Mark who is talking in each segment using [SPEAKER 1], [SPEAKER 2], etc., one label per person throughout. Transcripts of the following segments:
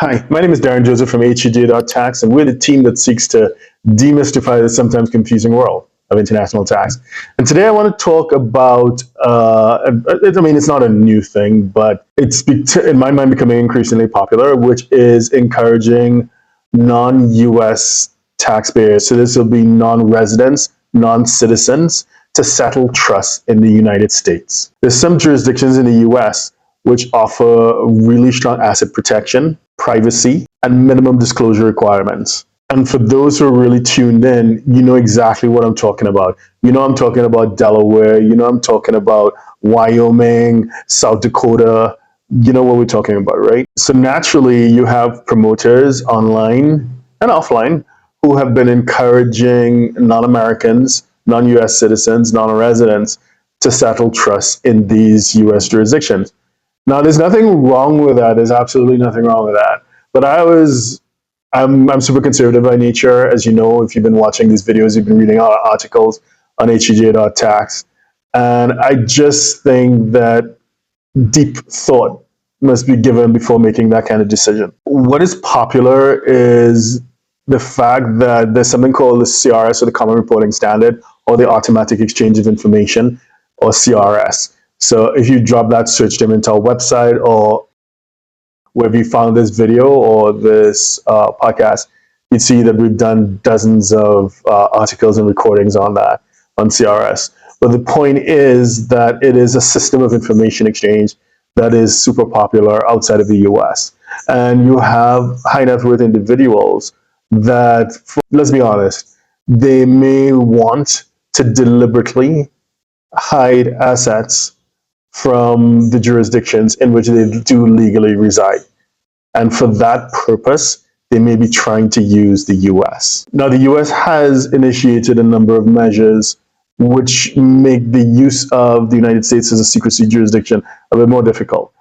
[SPEAKER 1] Hi, my name is Darren Joseph from HEJ.tax, and we're the team that seeks to demystify the sometimes confusing world of international tax. And today I want to talk about, it's not a new thing, but it's, in my mind, becoming increasingly popular, which is encouraging non-US taxpayers, so this will be non-residents, non-citizens, to settle trusts in the United States. There's some jurisdictions in the US which offer really strong asset protection, privacy, and minimum disclosure requirements. And for those who are really tuned in, you know exactly what I'm talking about. You know I'm talking about Delaware, you know I'm talking about Wyoming, South Dakota, you know what we're talking about, right? So naturally, you have promoters online and offline who have been encouraging non-Americans, non-US citizens, non-residents to settle trusts in these US jurisdictions. Now, there's nothing wrong with that. There's absolutely nothing wrong with that. But I'm super conservative by nature. As you know, if you've been watching these videos, you've been reading a lot of articles on HEJ.tax. And I just think that deep thought must be given before making that kind of decision. What is popular is the fact that there's something called the CRS, or the Common Reporting Standard, or the Automatic Exchange of Information, or CRS. So if you drop that search term into our website or wherever you found this video or this podcast, you'd see that we've done dozens of articles and recordings on that, on CRS. But the point is that it is a system of information exchange that is super popular outside of the US. And you have high net worth individuals that, let's be honest, they may want to deliberately hide assets from the jurisdictions in which they do legally reside. And for that purpose, they may be trying to use the US. Now, the US has initiated a number of measures which make the use of the United States as a secrecy jurisdiction a bit more difficult.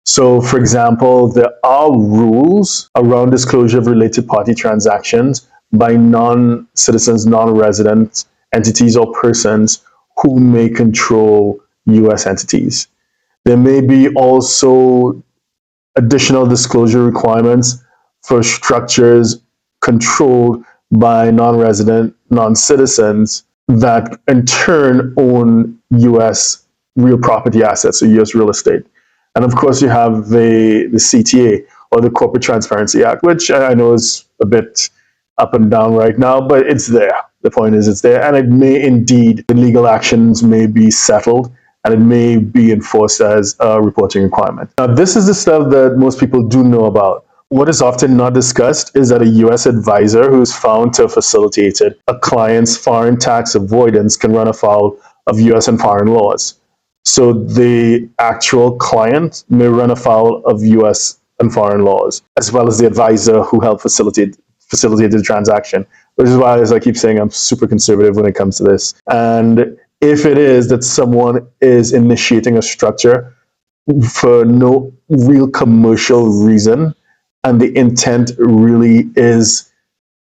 [SPEAKER 1] So, for example, there are rules around disclosure of related party transactions by non-citizens, non-resident entities or persons who may control US entities. There may be also additional disclosure requirements for structures controlled by non-resident, non-citizens that in turn own US real property assets or US real estate. And of course, you have the CTA, or the Corporate Transparency Act, which I know is a bit up and down right now, but it's there. The point is it's there, and it may indeed, the legal actions may be settled, and it may be enforced as a reporting requirement. Now, this is the stuff that most people do know about. What is often not discussed is that a US advisor who is found to have facilitated a client's foreign tax avoidance can run afoul of US and foreign laws. So the actual client may run afoul of US and foreign laws, as well as the advisor who helped facilitate the transaction, which is why, as I keep saying, I'm super conservative when it comes to this. And if it is that someone is initiating a structure for no real commercial reason, and the intent really is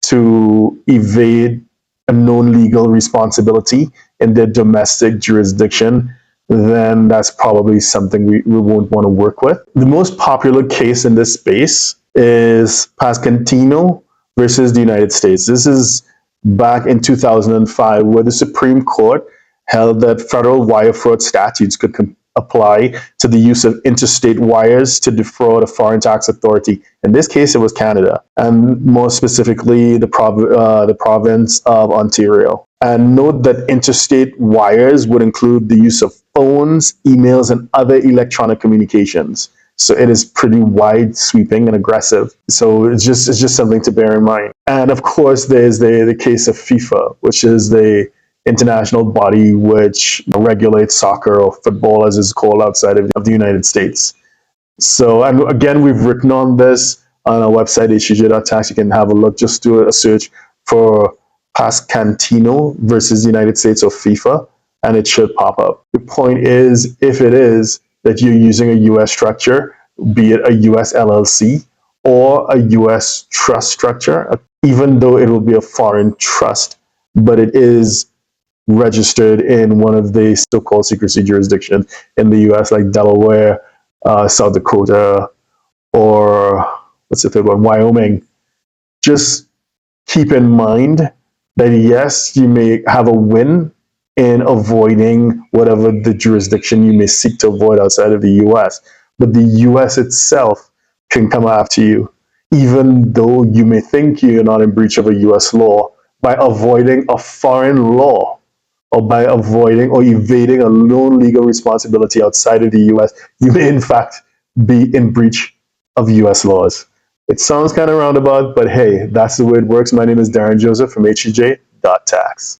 [SPEAKER 1] to evade a known legal responsibility in their domestic jurisdiction, then that's probably something we won't want to work with. The most popular case in this space is Pascantino versus the United States. This is back in 2005, where the Supreme Court held that federal wire fraud statutes could apply to the use of interstate wires to defraud a foreign tax authority. In this case, it was Canada, and more specifically, the province of Ontario. And note that interstate wires would include the use of phones, emails, and other electronic communications. So it is pretty wide sweeping and aggressive. So it's just something to bear in mind. And of course, there's the case of FIFA, which is the international body which regulates soccer, or football as it's called outside of the United States. So, and again, we've written on this on our website, HEJ.tax. You can have a look, just do a search for Pascantino versus the United States or FIFA, and it should pop up. The point is, if it is that you're using a US structure, be it a US LLC or a US trust structure, even though it will be a foreign trust, but it is registered in one of the so-called secrecy jurisdictions in the US, like Delaware, South Dakota, or what's the third one? Wyoming. Just keep in mind that yes, you may have a win in avoiding whatever the jurisdiction you may seek to avoid outside of the US, but the US itself can come after you, even though you may think you're not in breach of a US law by avoiding a foreign law or by avoiding or evading a known legal responsibility outside of the US. You may, in fact, be in breach of US laws. It sounds kind of roundabout, but hey, that's the way it works. My name is Darren Joseph from HEJ.tax.